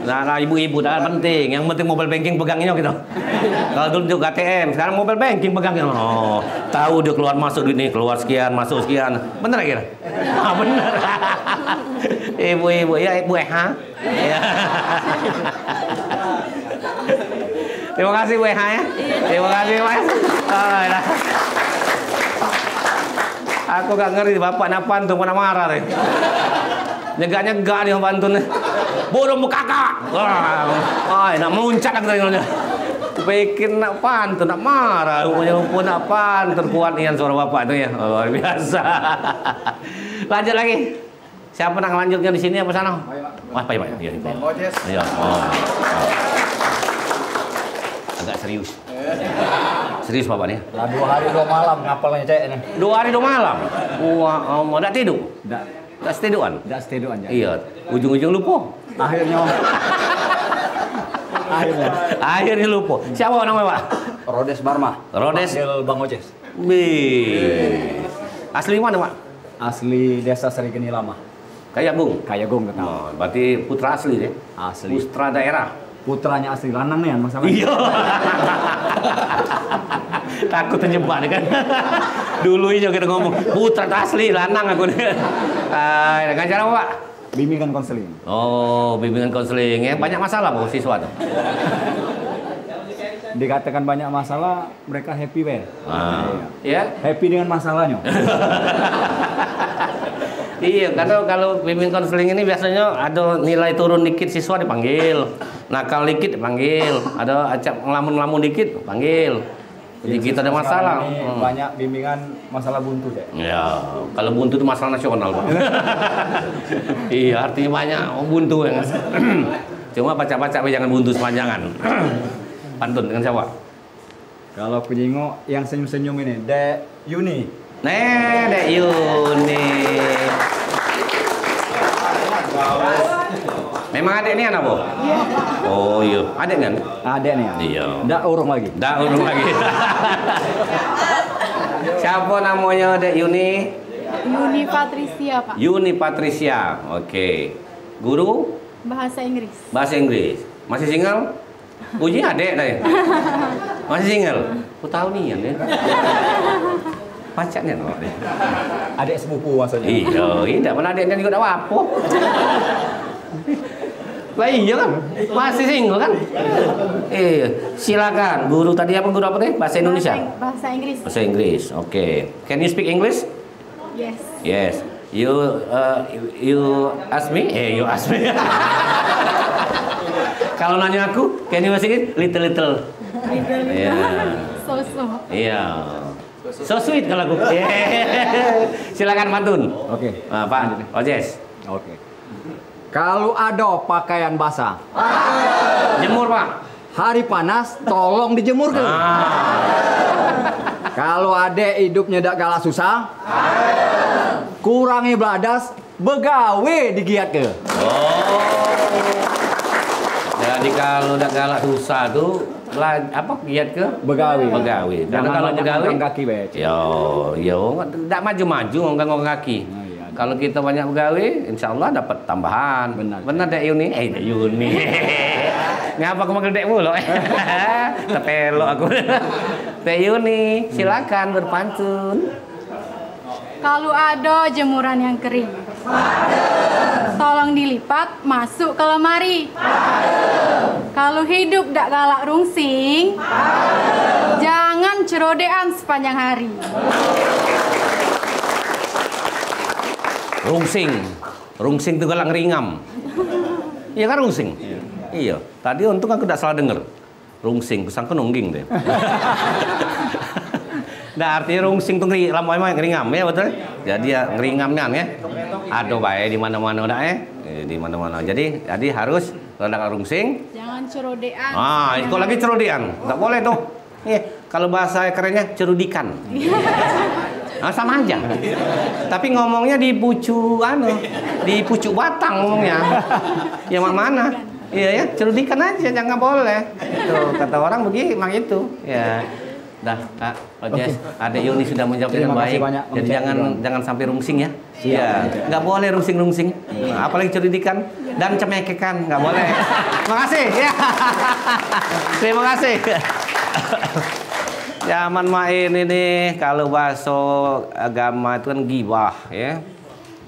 Nah, ibu-ibu dah penting. Yang penting mobile banking pegangnya gitu. Kalau dulu juga ATM, sekarang mobile banking pegangnya. Oh, tahu dia keluar masuk duit nih, keluar sekian, masuk sekian. Bener kira? Bener. Ibu-ibu ya, Ibu Eha. Ya. Terima kasih Bu Eha ya. Terima kasih Mas. Aku gak ngerti Bapak nak pantun mana marah deh. Nyegak-nyegak nih pantun. Burung kakak. Wah, nak muncak aku tadi. Bikin nak pantun, nak marah. Rupanya nak pantun kuat nian suara Bapak itu ya. Luar biasa. Lanjut lagi. Siapa nak lanjutnya di sini apa sana? Wah, Pak. Iya. Ayo. Agak serius. Serius Bapak nih? Lah 2 hari 2 malam ngapalnya cek nih. 2 hari 2 malam. Wah, mau tak tidur? Tak setiduan? Tak setiduan ya. Iya, ujung-ujung lupa. Akhirnya lupa. Siapa namanya Pak? Rodes Barma. Rodes Bang Oces. Asli mana Pak? Asli Desa Serigeni Lama. Kayagung. Tetap. Oh, berarti putra asli deh. Asli. Putra daerah. Putranya asli lanang nih masalahnya. Iya. Takut terjebak kan. Dulu aja kita ngomong putra asli lanang aku nih. Ngajar apa Pak? Bimbingan konseling. Oh, bimbingan konseling ya. Banyak masalah Pak siswa tuh. Dikatakan banyak masalah, mereka happy well. Ya? Happy dengan masalahnya. Iya, kalau bimbing konseling ini biasanya ada nilai turun dikit siswa dipanggil, nakal dikit dipanggil, ada acap ngelamun-ngelamun dikit panggil. Jadi kita ada masalah. Banyak bimbingan masalah buntu deh. Ya, kalau buntu itu masalah nasional Pak. Iya, artinya banyak buntu ya. Cuma baca-baca jangan buntu sepanjangan. Pantun dengan siapa? Kalau penyingok yang senyum-senyum ini, Dek Yuni. Dek Yuni. Memang adek ini anak Bu? Iya. Oh iya, adek kan? Adek nih. Iya. Ndak urung lagi. Siapa namanya Dek Yuni? Yuni Patricia, Pak. Yuni Patricia. Oke. Guru? Bahasa Inggris. Bahasa Inggris. Masih single? Uji adek tadi. Masih single? Aku tahu nih ya. Pacarnya no. Adik sepupu maksudnya. Iya, tidak pernah adiknya juga tak apa. Lah iya kan? Masih single kan? Silakan. Guru tadi apa guru apa tadi? Bahasa Indonesia? Bahasa Inggris. Bahasa Inggris. Oke. Can you speak English? Yes. Yes. You ask me? You ask me. Kalau nanya aku, can you speak little? Little. Iya. So. Iya. So sweet kalau lagu. Silakan pantun. Oke. Pak Ojes. Oke. Kalau ada pakaian basah, jemur Pak. Hari panas, tolong dijemurkan. Kalau adek hidupnya tidak kalah susah, kurangi beladas, begawe digiat ke. Jadi kalau udah kalah susah tuh apa giat ke begawe. Karena kalau begawe kaki yo enggak maju-maju nganggo kaki. Kalau kita banyak begawe, insya Allah dapat tambahan. Benar Dek Yuni? Dek Yuni. Ngapa aku manggil Dek mulu? Tepelo aku. Dek Yuni, silakan berpantun. Kalau ada jemuran yang kering, tolong dilipat masuk ke lemari. Kalau hidup dak galak rungsing, jangan cerodean sepanjang hari. Rungsing itu galak ngeringam. Iya kan rungsing? Iya. Tadi untung aku tidak salah dengar. Rungsing, kusangka nungging deh. Nah artinya rungsing tuh lama-lama ngeringam ya betul. Jadi ya ngeringamnya ya. Aduh baik di mana-mana udah di mana-mana. Jadi harus rendah rungsing. Jangan cerodean. Itu lagi cerodean. Nggak boleh tuh. Kalau bahasa kerennya cerudikan. Sama aja. Tapi ngomongnya di pucuk batang ngomongnya. Ya mana? Iya ya, cerudikan aja jangan boleh. Itu kata orang begitu, emang itu. Ya. Dah, Pak Ojes, Adek Yuni sudah menjawab dengan baik. Jadi jangan sampai rungsing ya. Iya, nggak boleh rungsing-rungsing. Apalagi cerudikan dan cemekekan, nggak boleh. Terima kasih. Ya. Terima kasih. Zaman main ini kalau bahasa agama itu kan gibah ya.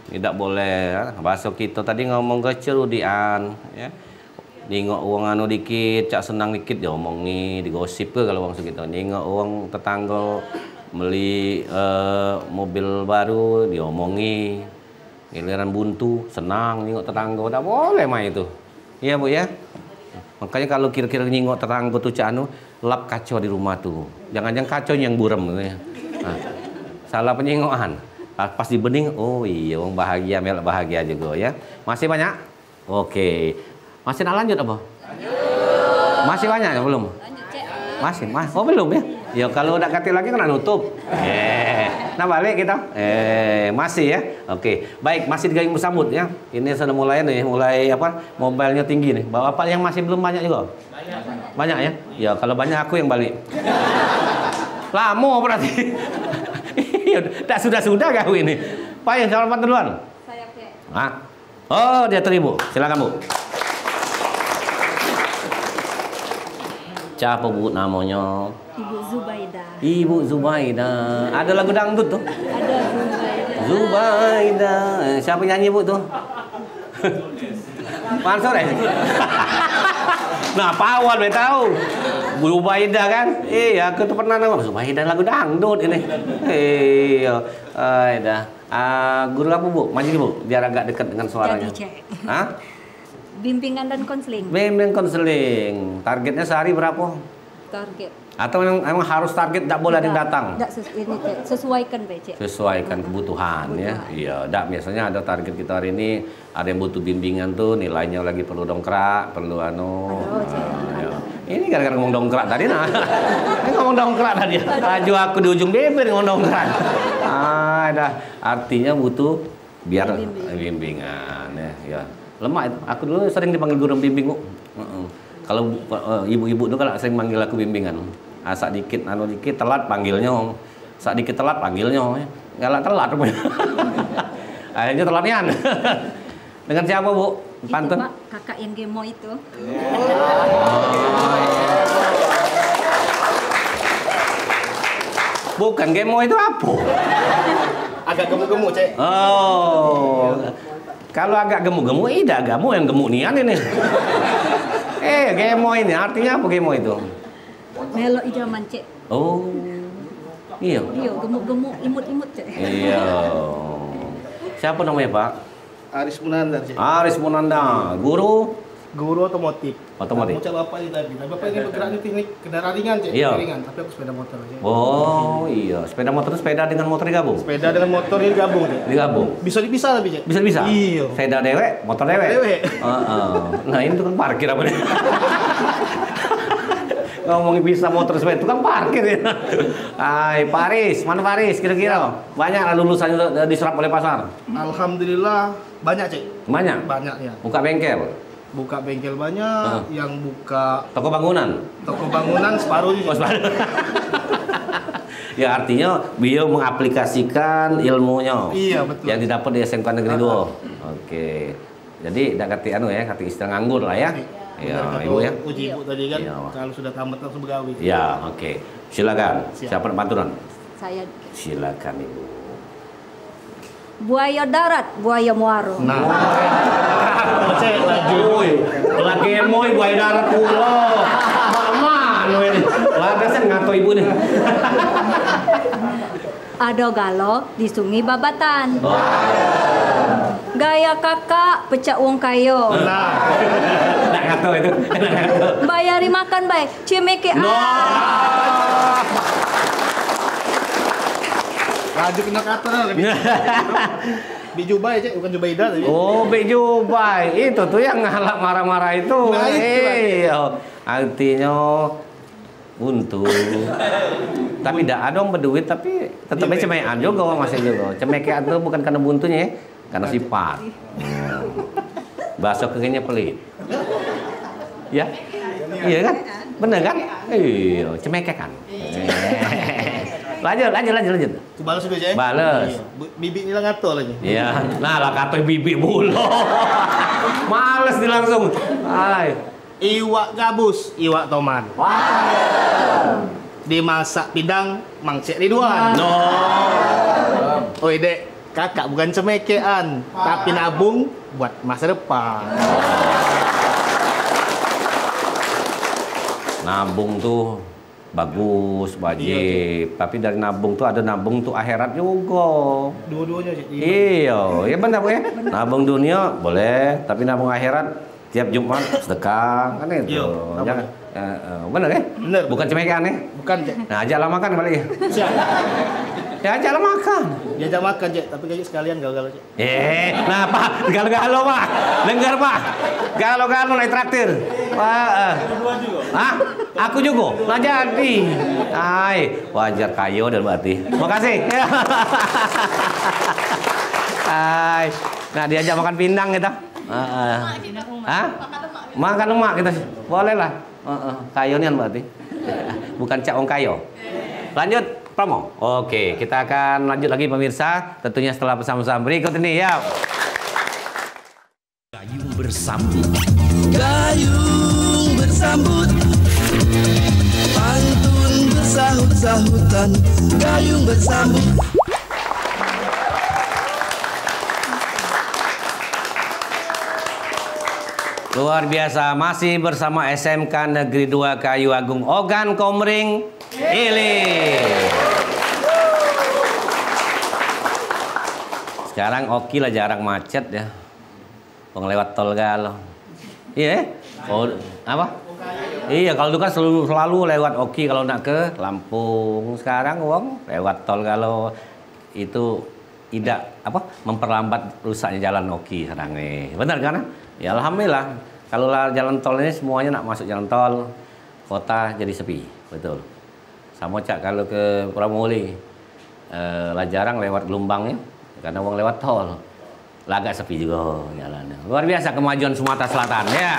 Tidak boleh. Bahasa kita tadi ngomong kecerudian ya. Nengok uang anu dikit, cak senang dikit diomongi, digosip ke kalau uang segitu. Nengok uang tetangga beli mobil baru diomongi. Giliran buntu, senang nengok tetangga, tak boleh mah itu. Iya Bu ya. Makanya kalau kira-kira nengok tetangga tuh cak anu lap kacau di rumah tuh. Jangan-jangan kacau yang buram gitu ya. Nah, salah penyengokan. Pas dibening, oh iya wong bahagia, melak bahagia juga ya. Masih banyak? Oke. Masih nak lanjut apa? Lanjut. Masih banyak ya belum? Lanjut, Cek. Masih? Oh belum ya? Ya kalau udah kati lagi kan nutup. Nah balik kita. Masih ya? Oke. Baik, masih di Gayung Bersambut ya. Ini sudah mulai nih, mulai apa? Mobilenya tinggi nih. Bapak yang masih belum banyak juga? Banyak ya? Ya kalau banyak aku yang balik. Lama berarti. Sudah kau ini. Pak yang jawab duluan. Saya Cek. Oh dia teribu. Silakan Bu. Siapa Bu namanya? Ibu Zubaida. Ibu Zubaida. Ada lagu dangdut tuh? Ada Zubaida. Zubaida. Siapa nyanyi Bu tuh? Mansur ya? Nah, Pak Awal udah tahu. Bu Zubaida kan? Iya, aku tuh pernah nama Zubaida lagu dangdut ini. Iya. Dah. Guru apa Bu? Maju Bu, biar agak dekat dengan suaranya. Jadi Cek. Hah? Bimbingan dan konseling. Bimbingan konseling. Targetnya sehari berapa? Target. Atau emang harus target, tidak boleh ada yang datang? Sesuaikan BC. Sesuaikan kebutuhan ya. Iya, biasanya ada target kita hari ini, ada yang butuh bimbingan tuh, nilainya lagi perlu dongkrak, perlu ya. Ini gara-gara ngomong dongkrak tadi nah. Ini ngomong dongkrak tadi. Laju aku di ujung bibir ngomong dongkrak. Artinya butuh biar bimbingan ya. Lemah itu. Aku dulu sering dipanggil guru bimbing, Bu. Kalau ibu-ibu itu kalau sering manggil aku bimbingan. Sak dikit dikit telat panggilnya. Sak dikit telat panggilnya. Galak telat. Akhirnya telatnya. Dengan siapa, Bu? Pantun? Itu, Pak, kakak yang gemo itu. Bukan gemo itu apa? Agak gemuk-gemuk, Cek. Oh. Kalau agak gemuk-gemuk, tidak kamu yang gemuk nian ini. Gemo ini artinya apa gemo itu? Melo idaman, Cek. Oh. Iya. Iya, gemuk-gemuk, imut-imut, Cek. Iya. Siapa namanya, Pak? Aris Munandar, Cek. Aris Munandar. Guru? Guru otomotif. Otomotif. Bocah bapak ini tadi. Nah, bapak ini bergerak di teknik kendaraan ringan, Cek. Iya. Ringan, tapi aku sepeda motor aja. Oh iya, sepeda motor itu sepeda dengan motor digabung? Sepeda dengan motor ini digabung, Cek. Digabung? Bisa dipisah tapi, Cek. Bisa? Iya. Sepeda dewek, motor dewek? Dewek. Nah ini tukang parkir apa nih? Ngomongin bisa motor sepeda, tukang parkir ya. Hai, Paris, mana Paris kira-kira? Banyak lah lulusan diserap oleh pasar? Alhamdulillah banyak, Cek. Banyak? Banyak ya. Buka bengkel? Buka bengkel banyak, yang buka toko bangunan? Toko bangunan separuh juga. Oh, separuh. Ya artinya beliau mengaplikasikan ilmunya. Iya, betul. Yang didapat di SMK Negeri 2. Oke. Jadi dak kati kati istilah nganggur lah ya. Ya, Ibu ya. Uji Ibu tadi kan, Ya. kalau sudah tamat langsung begawi. Ya, oke. Silakan. Siap. Siapa bantuan? Saya Silakan Ibu. buaya darat, buaya muaro. Nah. Cek laju. Lagi moy buaya darat pulo. Mana ini? Ladasan ngato Ibu nih. Ado galo di sungai babatan. Gaya kakak pecah uang kayo. Nah ngato itu. Bayari makan bay, cemeke. Laju kena kata lebih. Bijubai, Cek, bukan Jubaida tadi. Oh, Bijubai. Itu tuh yang ngalak marah-marah itu. Nah, itu Iya. Artinya buntu. Tapi tidak ada yang berduit tapi tetapnya cemekan juga masih juga. Cemekan itu bukan karena buntunya ya, karena sifat. Bahasa kerennya pelit. Ya? Iya kan? Bener kan? Iya, cemekan. Lanjut. Ku balas juga, Cek. Balas. Bibi ini ngato lagi. Iya. Nah, lah kata bibi bulo. Males di langsung. Ay. Iwak gabus, iwak toman. Dimasak pindang, Mang Cek Ridwan. No. Oi, Dek. Kakak bukan cemekean, tapi nabung buat masa depan. Nabung tuh bagus, wajib. Tapi dari nabung tuh ada nabung tuh akhirat juga. Dua-duanya, Cek. Iya, ya benar ya. Nabung dunia boleh, tapi nabung akhirat tiap Jumat sedekah kan itu. Iya, Jangan, benar ya? Benar. Bukan cemekan ya? Bukan, Cek. Nah, ajaklah makan balik ya. Siap. Ya ajaklah makan. Diajak makan, Cek, tapi kayaknya sekalian gagal, Cek. Nah Pak, galau-galau Pak, dengar Pak, galau-galau naik traktir. Pak, ah, aku juga, nah jadi, wajar kayo dan berarti. Makasih. Nah diajak makan pindang kita. Makan lemak kita, boleh lah. Kayo nih berarti, bukan caong kayo. Lanjut. Promo. Oke, kita akan lanjut lagi pemirsa. Tentunya setelah pesan-pesan berikut ini ya. Gayung bersambut. Gayung bersambut, pantun bersahut-sahutan. Gayung bersambut. Luar biasa, masih bersama SMK Negeri 2 Kayu Agung Ogan Komering Ilir. Sekarang oki lah jarang macet ya. Lewat tol galau. Iya? Oh, apa? Iya, kalau dulu kan selalu lewat oki kalau nak ke Lampung. Sekarang uang lewat tol galau itu tidak memperlambat rusaknya jalan oki sekarang nih. Benar kan? Ya alhamdulillah. Kalau jalan tol ini semuanya nak masuk jalan tol, kota jadi sepi, betul. Sama cak kalau ke Pramuli, lah jarang lewat gelombangnya, karena uang lewat tol, lah agak sepi juga jalannya. Luar biasa kemajuan Sumatera Selatan ya.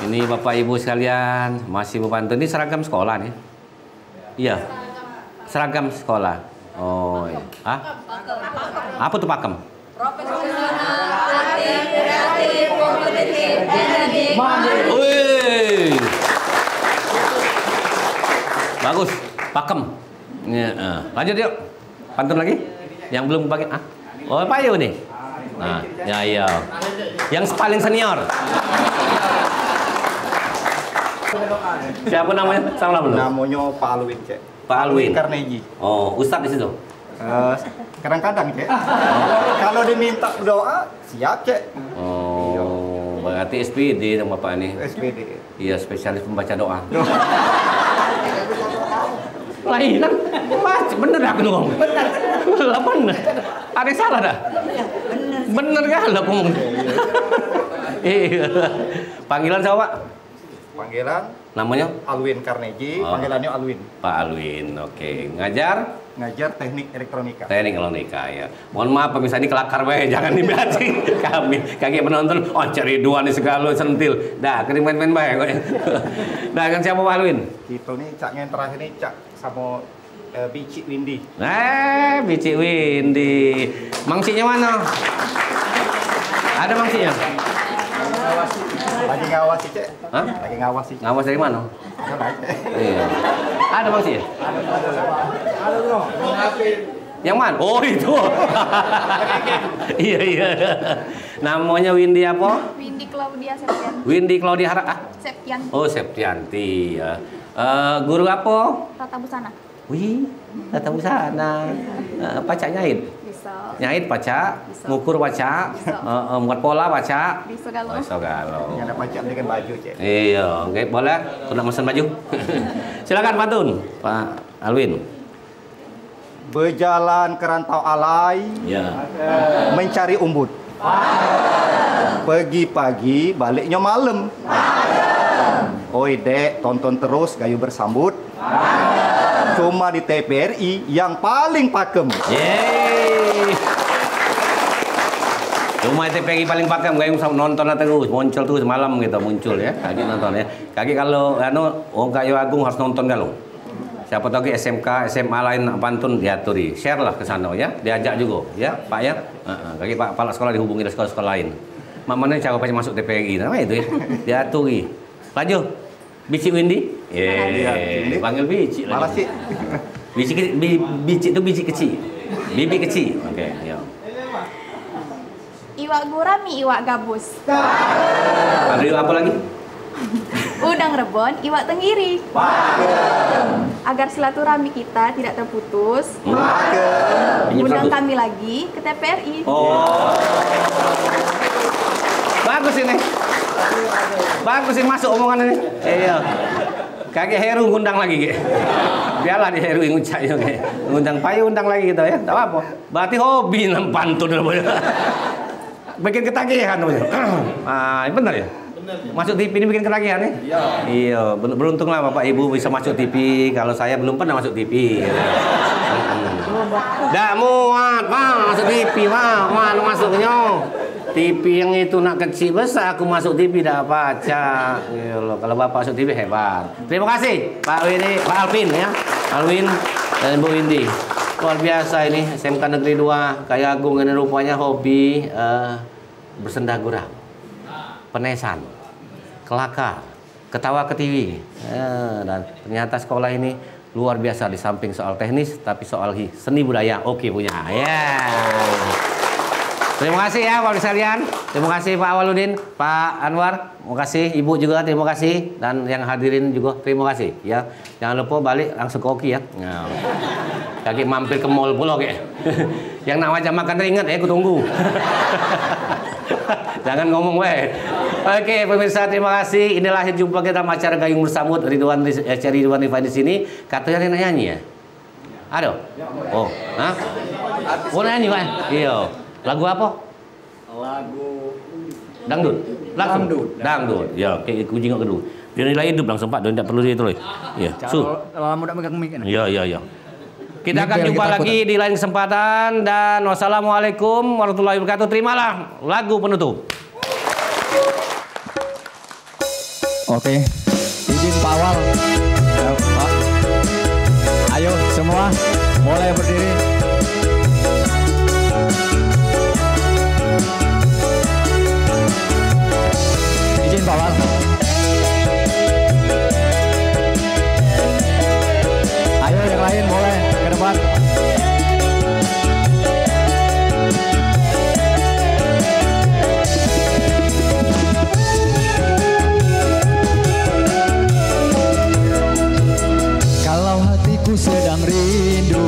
Ini Bapak Ibu sekalian masih membantu. Ini seragam sekolah nih. Iya, seragam sekolah. Oh, iya. Apa tuh pakem? Kreatif, kompetitif, energi, Wih, bagus, pakem. Ya, lanjut yuk, pantun lagi. Yang belum pakai, oh Pak Yu nih. Nah, ya iya. Yang paling senior. Siapa namanya? Salah belum? Namanya Pak Alwin, Cek. Pak Alwin. Carnegie. Oh, Ustadz di situ. Kadang-kadang, Cek. Kalau diminta doa, siap, Cek. Oh, berarti SPD dong Bapak ini. SPD. Iya, spesialis pembaca doa. Lain kan? Bener aku ngomong. Bener. Bener. Ada yang salah dah? Bener kan lo ngomong. Iya. Panggilan siapa Pak? Panggilan namanya? Alwin Carnegie, panggilannya Alwin. Pak Alwin, oke. Ngajar? Ngajar teknik elektronika. Teknik elektronika ya. Mohon maaf pemirsa ini kelakar bae, jangan dibaci kami. Kaki penonton, oh cari dua nih segala sentil. Dah, kering main-main bae kok. Dah, kan siapa Pak Alwin? Kita nih cak yang terakhir nih cak sama Bici Windy. Bici Windy. Mangsinya mana? Ada mangsinya? Lagi ngawasi cek. Hah? Lagi ngawasi. Ngawas dari mana? Iya. Ada mangsinya? Yang mana? Oh itu. Iya. Namanya Windy apa? Windy Claudia Septianti. Windy Claudia Septianti. Oh Septianti ya. Guru apa? Tata busana. Wih, tata busana. Pacak nyait? Bisa. Nyait pacak, ngukur pacak, buat pola pacak. Bisa galau. Bisa galau. Yang ada pacak dengan baju cek. Iya, oke boleh. Aku nak pesan baju. Silakan pantun, Pak Alwin. Berjalan ke rantau alay, Ya. mencari umbut. Pergi pagi, baliknya malam. Oi dek, tonton terus Gayu Bersambut. Cuma di TVRI yang paling pakem. Yeay. Cuma TVRI paling pakem, Gayu nonton terus, muncul terus malam gitu muncul ya. Kaki nonton ya. Kaki kalau Kayu Agung harus nonton kalau. Siapa tahu SMK, SMA lain pantun diaturi, share lah ke sana ya, diajak juga ya Pak ya. Kaki Pak kepala sekolah dihubungi dari sekolah-sekolah lain. Mana cara Pak masuk TVRI, nama itu ya, diaturi. Lanjut, Bici Windy, panggil Bici. Malah sih. Bici itu biji kecil, bibi kecil. Oke, ya. Iwak gurami, iwak gabus. Ada apa lagi? Udang rebon, iwak tenggiri. Agar silaturahmi kita tidak terputus, undang kami lagi ke TVRI. Oh, bagus ini. Bagus ini masuk omongan ini. Iya. Kakek Heru ngundang lagi, Ki. Biarlah di Heru yang ngucapnya, Ki. Ngundang Payu, undang lagi gitu ya. Tak apa. Berarti hobi pantun. Bikin ketagihan. Benar ya? Masuk TV ini bikin ketagihan ya? Iya. Beruntunglah Bapak Ibu bisa masuk TV. Kalau saya belum pernah masuk TV. Dak muat, masuk TV, mana masuknya? TV yang itu nak kecil besar aku masuk TV dah baca. Kalau Bapak masuk TV hebat. Terima kasih Pak Windy, Pak Alvin ya. Alwin dan Bu Windy. Luar biasa ini SMK Negeri 2 Kayu Agung ini rupanya hobi bersenda gurau. Penesan, kelakar, ketawa ke TV. Dan ternyata sekolah ini luar biasa di samping soal teknis tapi soal seni budaya oke punya. Terima kasih ya Bapak sekalian. Terima kasih Pak Awaludin, Pak Anwar. Terima kasih Ibu juga terima kasih dan yang hadirin juga terima kasih ya. Jangan lupa balik langsung ke Oki ya. Kaki mampir ke mall pula kayak. Yang nak wajah makan teringat aku tunggu. Jangan ngomong weh. Oke pemirsa terima kasih. Inilah jumpa kita acara Gayung Bersambut Ridwan Rifai di sini. Katanya nyanyi ya? Ada? Oh, hah? Oh nyanyi Pak? Iya. Lagu apa? Lagu dangdut. Langsung dangdut. Ya, kayak kucing kedua. Dia nilai hidup langsung Pak, tidak perlu itu loh. Iya. Lama udah megang mic. Iya. Kita akan jumpa lagi di lain kesempatan dan wassalamualaikum warahmatullahi wabarakatuh. Terimalah lagu penutup. Oke. Izin Pak Awal. Ya, Pak. Ayo semua mulai berdiri. Izin Pak Awal. Ayo yang lain boleh ke depan. Kalau hatiku sedang rindu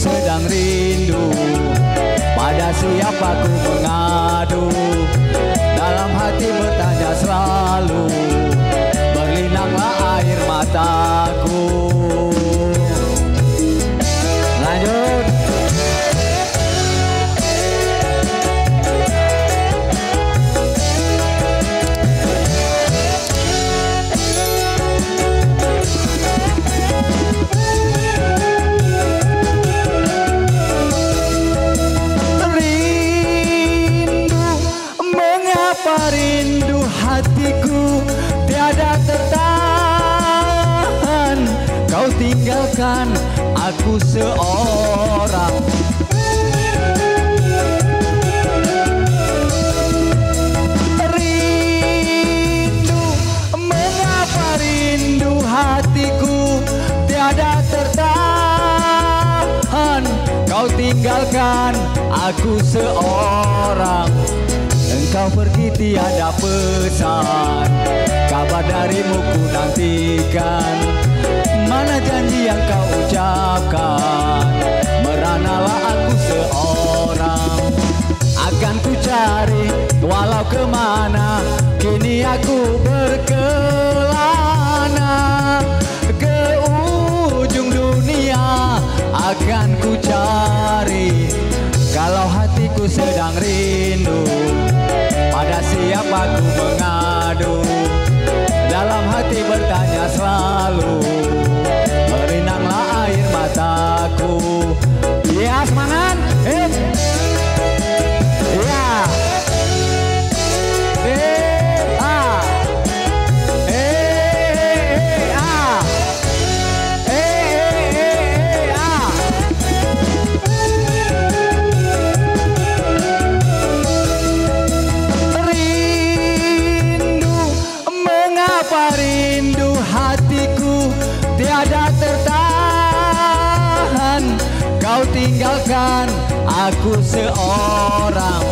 sedang rindu. Pada siapa ku mengadu, dalam hati bertanya selalu, berlinanglah air mataku. Lanjut. Rindu hatiku tiada tertahan, kau tinggalkan aku seorang. Rindu, mengapa rindu hatiku tiada tertahan, kau tinggalkan aku seorang. Engkau pergi tiada pesan, kabar darimu ku nantikan. Mana janji yang kau ucapkan, meranalah aku seorang. Akan ku cari walau kemana, kini aku berkelana. Ke ujung dunia akan ku cari, kalau hatiku sedang rindu. Pada siapa ku mengadu, dalam hati bertanya selalu, berinanglah air mataku. Ya semangat, ya. Rindu hatiku tiada tertahan, kau tinggalkan aku seorang.